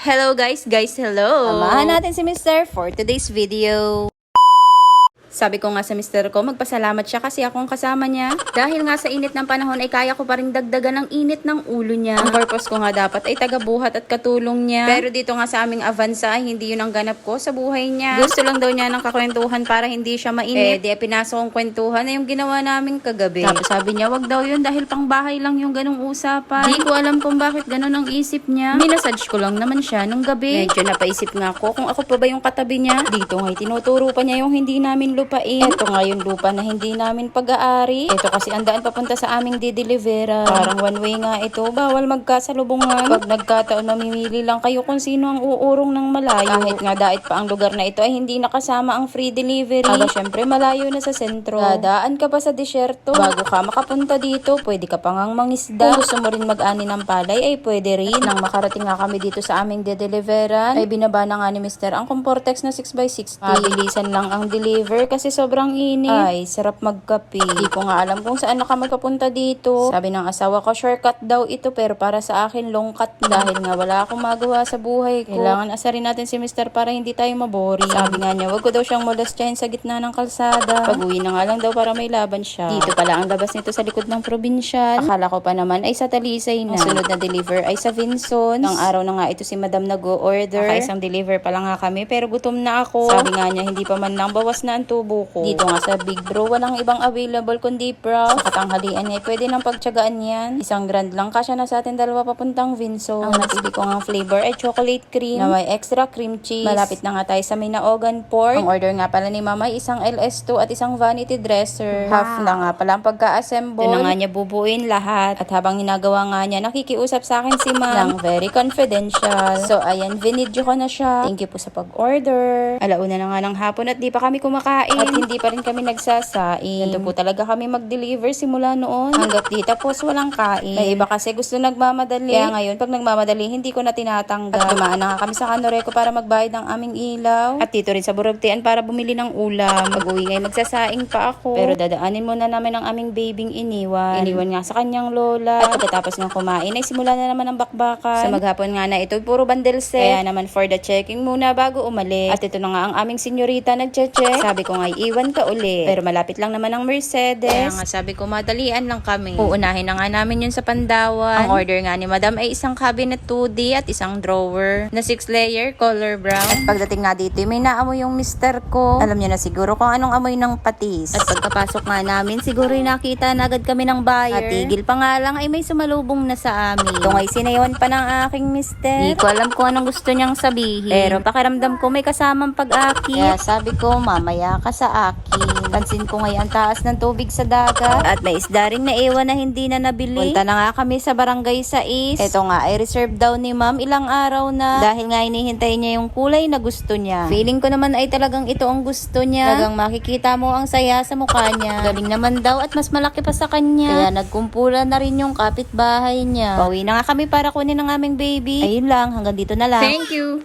Hello guys, hello! Samahan natin si Mr. for today's video. Sabi ko nga sa mister ko, magpasalamat siya kasi akong kasama niya. Dahil nga sa init ng panahon ay kaya ko pa rin dagdagan ng init ng ulo niya. Ang purpose ko nga dapat ay tagabuhat at katulong niya. Pero dito nga sa aming Avanza ay hindi yun ang ganap ko sa buhay niya. Gusto lang daw niya ng kakwentuhan para hindi siya mainit. Di pinasok ang kwentuhan na yung ginawa namin kagabi. Tapos sabi niya, wag daw yun dahil pang bahay lang yung ganong usapan. Di ko alam kung bakit ganon ang isip niya. Minasage ko lang naman siya nung gabi. Medyo napaisip nga ako kung ako pa ba yung katabi niya. Dito nga tinuturo pa niya yung hindi namin lupain. Ito nga yung lupa na hindi namin pag-aari. Ito kasi ang daan papunta sa aming didelivera. Parang one way nga ito. Bawal magkasalubungan. Pag nagkataon, mamimili lang kayo kung sino ang uurong ng malayo. Kahit nga dait pa ang lugar na ito ay hindi nakasama ang free delivery. Aba syempre malayo na sa sentro. Dadaan ka pa sa disyerto. Bago ka makapunta dito, pwede ka pa ngang mangisda. Kung gusto mo rin mag-ani ng palay ay pwede rin. Nang makarating nga kami dito sa aming dideliveran, ay binaba na nga ni Mr. ang Comportex na 6x60. Mabilisan lang ang deliver kasi sobrang init. Ay, sarap magkape. Di ko nga alam kung saan na ka magpapunta dito. Sabi ng asawa ko, shortcut daw ito pero para sa akin long cut dahil nga wala akong magawa sa buhay ko. Kailangan asarin natin si Mr. para hindi tayo mabori. Sabi nga niya, wag ko daw siyang molestahin sa gitna ng kalsada. Pag-uwi na nga lang daw para may laban siya. Dito pala ang labas nito sa likod ng probinsyal. Akala ko pa naman ay sa Talisay na. Ang sunod na deliver ay sa Vinsons. Nang araw na nga ito si Madam nag-o-order. Isang deliver pa lang nga kami pero gutom na ako. Sabi nga niya, hindi pa man lang bawas na ang tubo ko. Dito nga sa Big Bro, walang ibang available kundi Prof. Sa katanghalian niya, pwede nang pagtyagaan yan. Isang grand lang kasya na sa atin dalawa papuntang Vinsons. Ang napili ko nga flavor ay chocolate cream na may extra cream cheese. Malapit na nga tayo sa may Naogan Port. Ang order nga pala ni Mama ay isang LS2 at isang vanity dresser. Half na nga pala ang pagka-assemble. Ito na nga niya bubuin lahat. At habang ginagawa nga niya, nakikiusap sa akin si Ma'am. Lang very confidential. So ayan, vinidyo ko na siya. Thank you po sa pag-order. Alauna na nga ng hapon at di pa kami kumakain. At hindi pa rin kami nagsasain. Ganito po talaga kami mag-deliver simula noon. Hanggat di tapos walang kain. May iba kasi gusto nagmamadali. Kaya ngayon, pag nagmamadali, hindi ko na tinatanggal. At dumaan na nga kami sa Kanoreco para magbayad ng aming ilaw. At dito rin sa Burugtian para bumili ng ulam. Pag-uwi ngayon, magsasaing pa ako. Pero dadaanin muna namin ang aming babing iniwan. Iniwan nga sa kanyang lola. At pagkatapos ng kumain, ay simula na naman ang bakbakan. Sa maghapon nga na ito, puro bundle set. Kaya naman for the checking muna bago umalis. At ito na nga ang aming senyorita nagche-check. Sabi ko nga, iwan ka uli. Pero malapit lang naman ang Mercedes. Kaya nga sabi ko, madalian lang kami. Uunahin na nga namin yun sa Pandawan. Ang order nga ni Madam ay isang cabinet 2D at isang drawer na 6-layer color brown. At pagdating nga dito, may naamoy yung mister ko. Alam niyo na siguro kung anong amoy ng patis. At pagkapasok nga namin, siguro nakita na agad kami ng buyer. At tigil pa nga lang ay may sumalubong na sa amin. Ito nga'y sinayawan pa ng aking mister. Di ko alam kung anong gusto niyang sabihin. Pero pakiramdam ko may kasamang pag-akit. Kaya sabi ko, mamaya ka sa akin. Pansin ko ngayon ang taas ng tubig sa dagat. At may isda ring naiwan na hindi na nabili. Punta na nga kami sa barangay 6. Ito nga ay reserve daw ni Ma'am ilang araw na. Dahil nga hinihintay niya yung kulay na gusto niya. Feeling ko naman ay talagang ito ang gusto niya. Talagang makikita mo ang saya sa mukha niya. Galing naman daw at mas malaki pa sa kanya. Kaya nagkumpula na rin yung kapitbahay niya. Pauwi na nga kami para kunin ang aming baby. Ayun lang, hanggang dito na lang. Thank you!